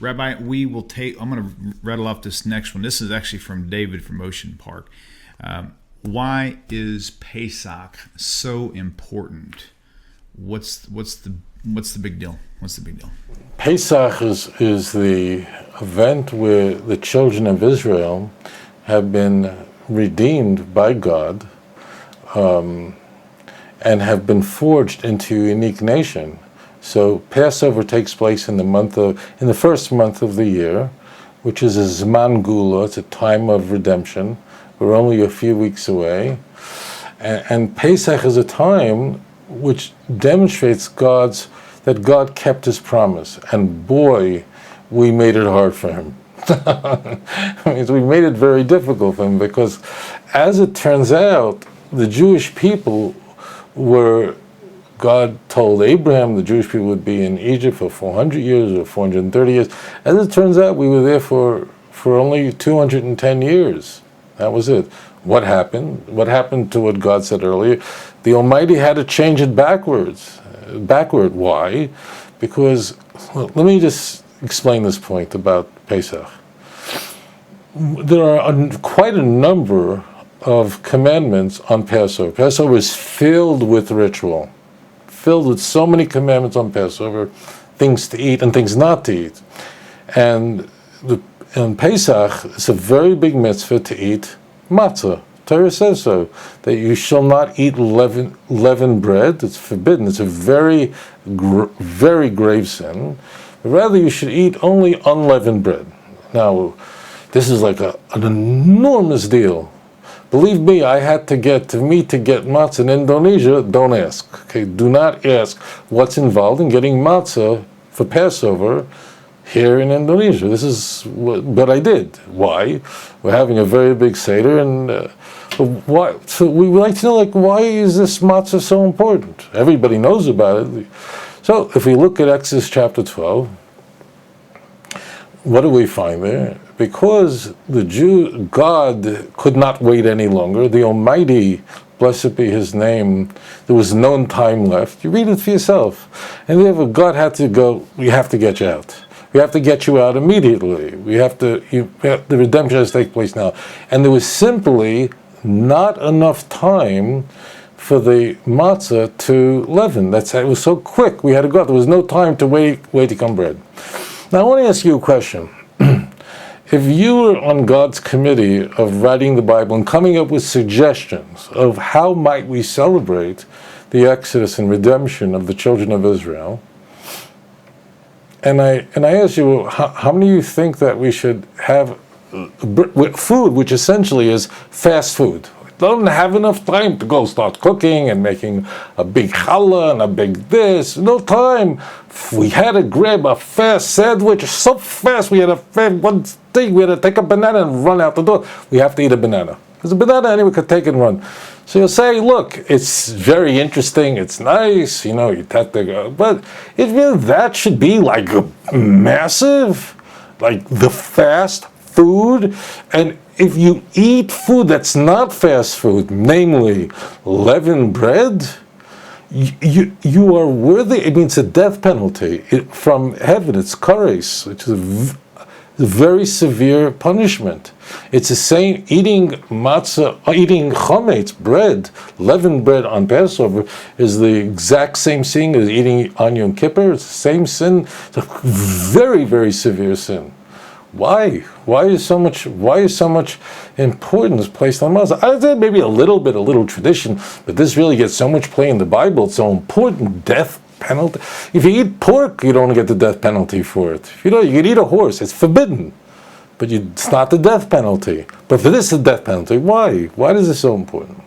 Rabbi, I'm going to rattle off this next one. This is actually from David from Ocean Park. Why is Pesach so important? What's the big deal? What's the big deal? Pesach is the event where the children of Israel have been redeemed by God and have been forged into a unique nation. So Passover takes place in the first month of the year, which is a Zman Gula. It's a time of redemption. We're only a few weeks away, and Pesach is a time which demonstrates that God kept His promise. And boy, we made it hard for Him. We made it very difficult for Him, because, as it turns out, the Jewish people God told Abraham the Jewish people would be in Egypt for 400 years or 430 years. As it turns out, we were there for only 210 years. That was it. What happened? What happened to what God said earlier? The Almighty had to change it backward. Why? Because, let me just explain this point about Pesach. There are quite a number of commandments on Passover. Passover is filled with ritual, filled with so many commandments on Passover, things to eat and things not to eat. And in Pesach, it's a very big mitzvah to eat matzah. Torah says so, that you shall not eat leavened bread. It's forbidden. It's a very, very grave sin. Rather, you should eat only unleavened bread. Now, this is like an enormous deal. Believe me, I had to get matzah in Indonesia. Don't ask. Okay, do not ask what's involved in getting matzah for Passover here in Indonesia. This is what I did. Why? We're having a very big seder, and why? So we would like to know, why is this matzah so important? Everybody knows about it. So if we look at Exodus chapter 12, what do we find there? Because God could not wait any longer. The Almighty, blessed be His name, there was no time left. You read it for yourself. And therefore God had to go, we have to get you out. We have to get you out immediately. The redemption has to take place now. And there was simply not enough time for the matzah to leaven. It was so quick, we had to go out. There was no time to wait to come bread. Now I want to ask you a question. If you were on God's committee of writing the Bible and coming up with suggestions of how might we celebrate the Exodus and redemption of the children of Israel, and I ask you, how many of you think that we should have food, which essentially is fast food? Don't have enough time to go start cooking and making a big challah and a big this. No time. We had to grab a fast sandwich so fast. We had one thing. We had to take a banana and run out the door. We have to eat a banana, because a banana anyone could take and run. So you'll say, look, it's very interesting. It's nice. You have to go, but that should be like massive, like the fast food. And if you eat food that's not fast food, namely leavened bread, you are worthy. It means a death penalty from heaven. It's kares, which is a very severe punishment. It's the same, eating matzah, eating chametz, bread, leavened bread on Passover is the exact same thing as eating on Yom Kippur. It's the same sin. It's a very, very severe sin. Why? Why is so much importance placed on matzah? I said maybe a little tradition, but this really gets so much play in the Bible. It's so important. Death penalty. If you eat pork, you don't get the death penalty for it. You can eat a horse. It's forbidden, but it's not the death penalty. But for this, the death penalty. Why? Why is this so important?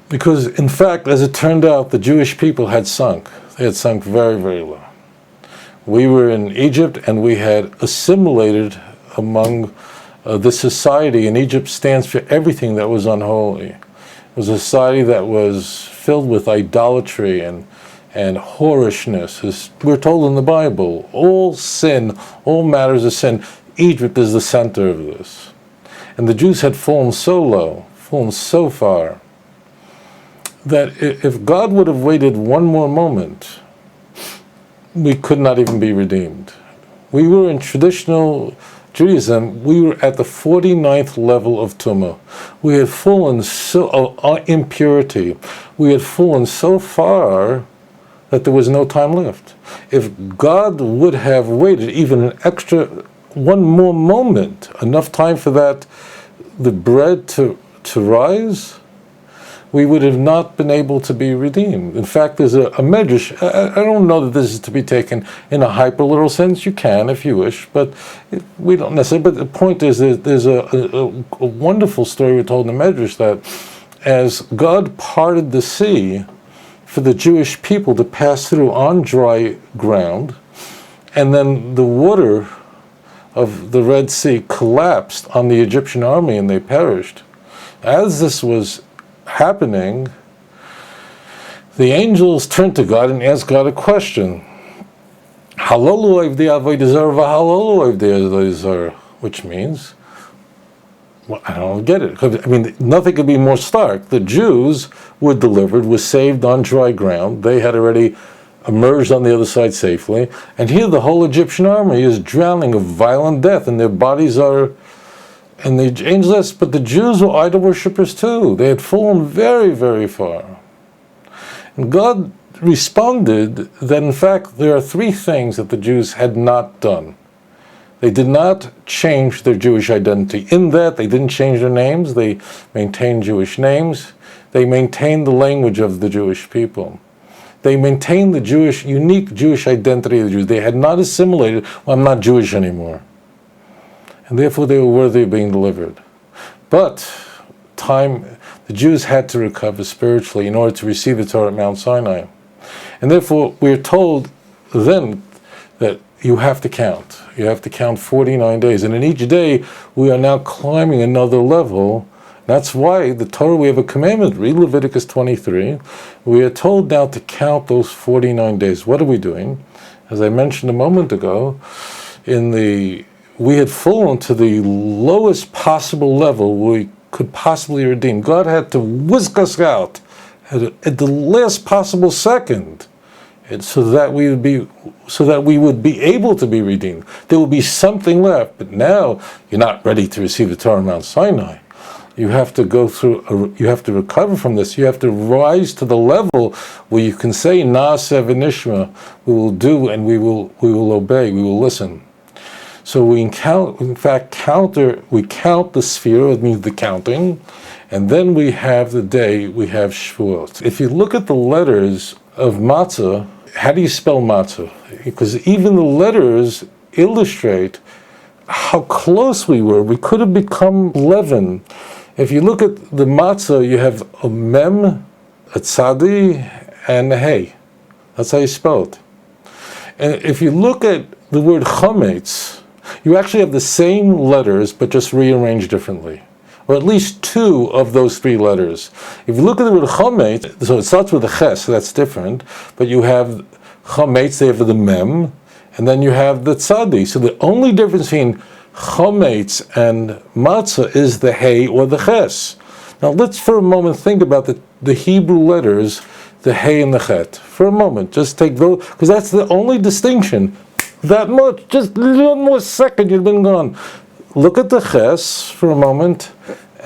Because, in fact, as it turned out, the Jewish people had sunk. They had sunk very, very low. We were in Egypt, and we had assimilated among the society, and Egypt stands for everything that was unholy. It was a society that was filled with idolatry and whorishness. As we're told in the Bible, all sin, all matters of sin, Egypt is the center of this. And the Jews had fallen so low, fallen so far, that if God would have waited one more moment, we could not even be redeemed. We were in traditional Judaism, we were at the 49th level of Tumah. We had fallen so impurity. We had fallen so far that there was no time left. If God would have waited even an extra one more moment, enough time for the bread to rise, we would have not been able to be redeemed. In fact, there's a medrash. I don't know that this is to be taken in a hyper-literal sense. You can, if you wish, but we don't necessarily. But the point is that there's a wonderful story we're told in the medrash that as God parted the sea for the Jewish people to pass through on dry ground, and then the water of the Red Sea collapsed on the Egyptian army and they perished. As this was happening, the angels turned to God and asked God a question. Which means, well, I don't get it. I mean, nothing could be more stark. The Jews were delivered, were saved on dry ground. They had already emerged on the other side safely. And here the whole Egyptian army is drowning of violent death, and their bodies are... And the angels asked, but the Jews were idol worshippers too. They had fallen very, very far. And God responded that in fact there are three things that the Jews had not done. They did not change their Jewish identity. In that, they didn't change their names. They maintained Jewish names. They maintained the language of the Jewish people. They maintained the unique Jewish identity of the Jews. They had not assimilated, well, I'm not Jewish anymore. And therefore they were worthy of being delivered. But the Jews had to recover spiritually in order to receive the Torah at Mount Sinai. And therefore we're told then that you have to count. You have to count 49 days. And in each day we are now climbing another level. That's why the Torah, we have a commandment, read Leviticus 23. We are told now to count those 49 days. What are we doing? As I mentioned a moment ago, we had fallen to the lowest possible level we could possibly redeem. God had to whisk us out at the last possible second, so that we would be able to be redeemed. There would be something left. But now you're not ready to receive the Torah on Mount Sinai. You have to go through. You have to recover from this. You have to rise to the level where you can say, "Naaseh v'nishma," we will do and we will obey. We will listen. So we count the sphere, it means the counting, and then we have the day, we have Shavuot. If you look at the letters of Matzah, how do you spell Matzah? Because even the letters illustrate how close we were. We could have become leaven. If you look at the Matzah, you have a mem, a tzadi, and a hey. That's how you spell it. And if you look at the word chametz, you actually have the same letters, but just rearranged differently. Or at least two of those three letters. If you look at the word chametz, so it starts with a ches, so that's different, but you have chametz, they have the mem, and then you have the tzadi. So the only difference between chametz and matzah is the hey or the ches. Now let's for a moment think about the Hebrew letters, the hey and the chet. For a moment, just take those, because that's the only distinction. That much, just a little more second, you've been gone. Look at the ches for a moment,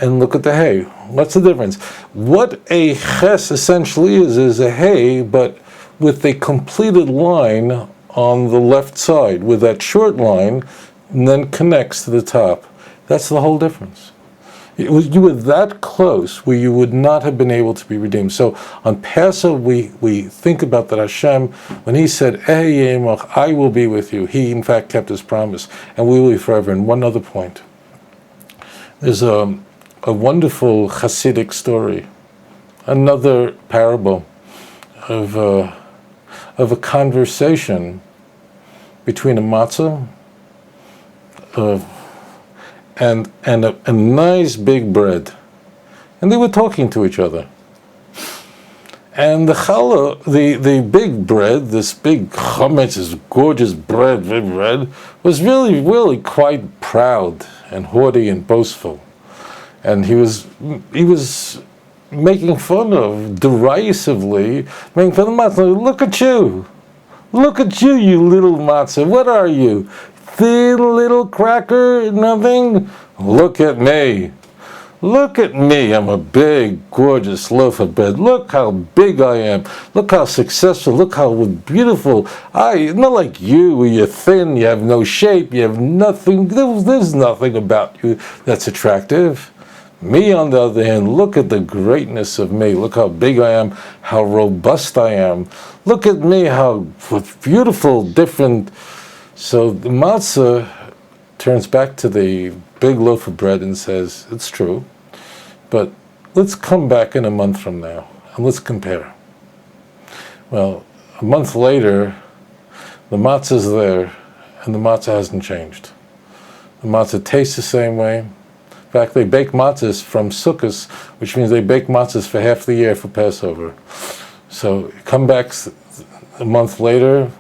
and look at the hey. What's the difference? What a ches essentially is a hey, but with a completed line on the left side, with that short line, and then connects to the top. That's the whole difference. You were that close where you would not have been able to be redeemed. So on Passover, we think about that Hashem, when He said, I will be with you, He in fact kept His promise, and we will be forever. And one other point. There's a wonderful Hasidic story, another parable of a conversation between a matzah and a nice big bread. And they were talking to each other. And the challah, the big bread, this big chametz, this gorgeous bread, was really, really quite proud and haughty and boastful. And he was making fun of, derisively, making fun of matzah. Look at you. Look at you, you little matzah. What are you? Thin little cracker? Nothing? Look at me. Look at me. I'm a big, gorgeous loaf of bread. Look how big I am. Look how successful. Look how beautiful. Not like you, you're thin, you have no shape, you have nothing. There's nothing about you that's attractive. Me, on the other hand, look at the greatness of me. Look how big I am, how robust I am. Look at me, how beautiful, different. So the matzah turns back to the big loaf of bread and says, it's true, but let's come back in a month from now and let's compare. Well, a month later, the matzah's there and the matzah hasn't changed. The matzah tastes the same way. In fact, they bake matzahs from Sukkot, which means they bake matzahs for half the year for Passover. So come back a month later,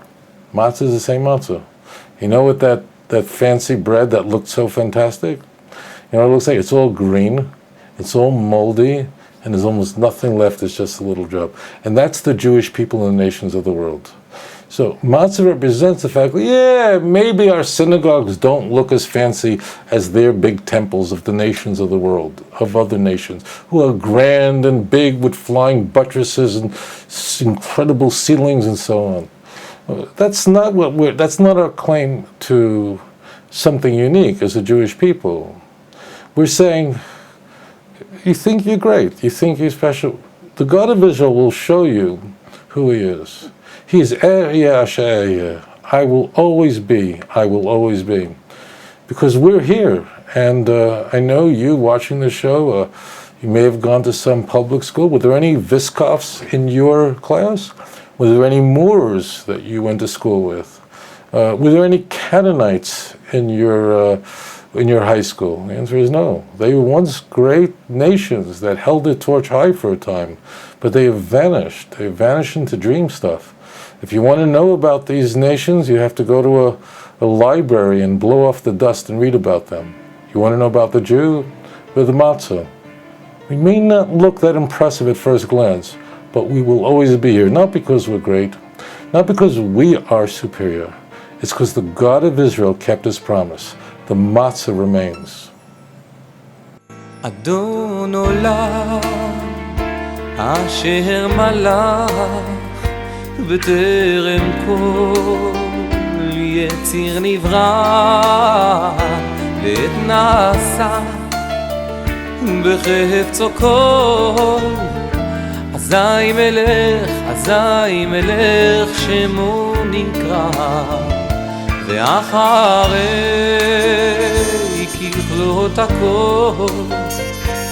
matzah is the same matzah. You know what that fancy bread that looked so fantastic? You know what it looks like? It's all green, it's all moldy, and there's almost nothing left, it's just a little drop. And that's the Jewish people in the nations of the world. So matzah represents the fact that, yeah, maybe our synagogues don't look as fancy as their big temples of the nations of the world, of other nations, who are grand and big with flying buttresses and incredible ceilings and so on. That's not our claim to something unique as a Jewish people. We're saying, you think you're great, you think you're special. The God of Israel will show you who He is. He is I will always be, I will always be. Because we're here, and I know you watching the show, you may have gone to some public school. Were there any Viskovs in your class? Were there any Moors that you went to school with? Were there any Canaanites in your high school? The answer is no. They were once great nations that held their torch high for a time, but they have vanished. They have vanished into dream stuff. If you want to know about these nations, you have to go to a library and blow off the dust and read about them. You want to know about the Jew? We're the matzah. We may not look that impressive at first glance, but we will always be here, not because we're great, not because we are superior. It's because the God of Israel kept His promise. The matzah remains. Adon olam asher malach בטרם כל יציר נברא ועת נעשה בחפצו כל אזי מלך שמו נקרא ואחרי ככלות הכל לבדו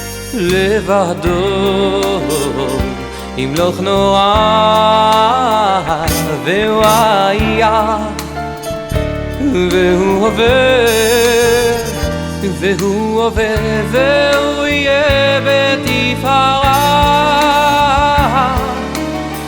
ימלוך נורא והוא היה והוא הווה והוא יהיה בתפארה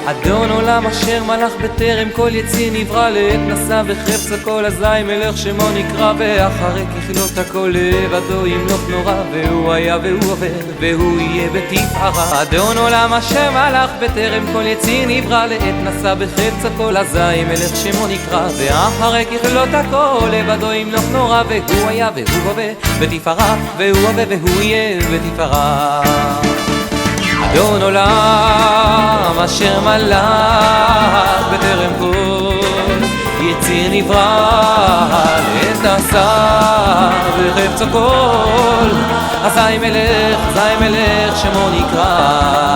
אדון עולם אשר מלך בטרם כל יציר נברא לעת נשא בחפץ הכל אזי מלך שמו נקרא ואחרי ככלות הכל לבדו ימלוך נורא והוא היה והוא הווה והוא יהיה בתפארה אדון עולם אשר מלך בטרם כל יציר נברא לעת נשא בחפץ הכל אזי מלך שמו נקרא ואחרי ככלות הכל לבדו ימלוך נורא והוא היה והוא הווה בתפארה והוא הווה והוא יהיה בתפארה אדון עולם אשר מלך בטרם כל יציר נברא לעת נשא בחפץ הכל אזי מלך שמו נקרא ואחרי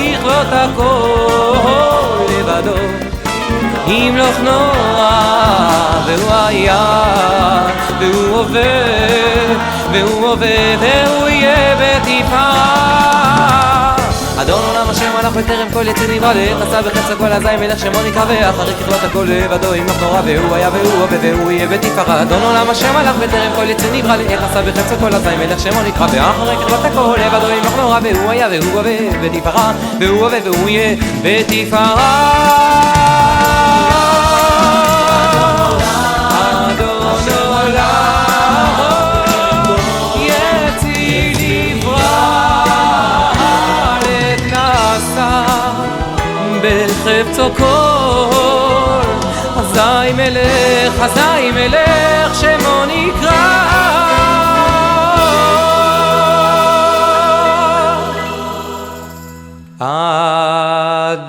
ככלות הכל לבדו ימלוך נורא והוא היה והוא הווה והוא יהיה בתפארה אדון עולם אשר מלך בטרם כל יציר נברא לעת נשא בחפץ הכל אזי מלך שמו נקרא ואחרי ככלות הכל לבדו ימלוך נורא והוא היה והוא הווה והוא יהיה בתפארה אדון עולם אשר מלך בטרם כל יציר נברא לעת נשא בחפץ הכל אזי מלך שמו נקרא ואחרי ככלות הכל לבדו ימלוך נורא והוא היה והוא הווה בתפארה והוא הווה והוא יהיה בתפארה בחפץ אותו קול. אזי מלך שמו נקרא.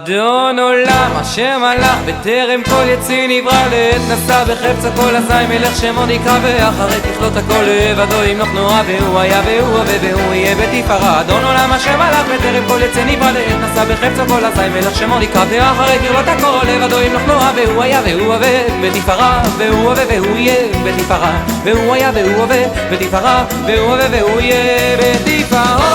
אדון עולם השם מלך בטרם כל יציר נברא לעת נשא בחפץ הכל. אזי מלך שמו נקרא ואחרי ככלות הכל לבדו ימלוך נורא. והוא היה והוא הווה והוא יהיה בתפארה. אדון עולם השם מלך בטרם כל יציר נברא לעת נשא בחפץ הכל. אזי מלך שמו נקרא ואחרי ככלות הכל לבדו ימלוך נורא. והוא היה והוא הווה בתפארה. והוא הווה והוא יהיה בתפארה. והוא היה והוא הווה בתפארה. והוא הווה והוא יהיה בתפארה.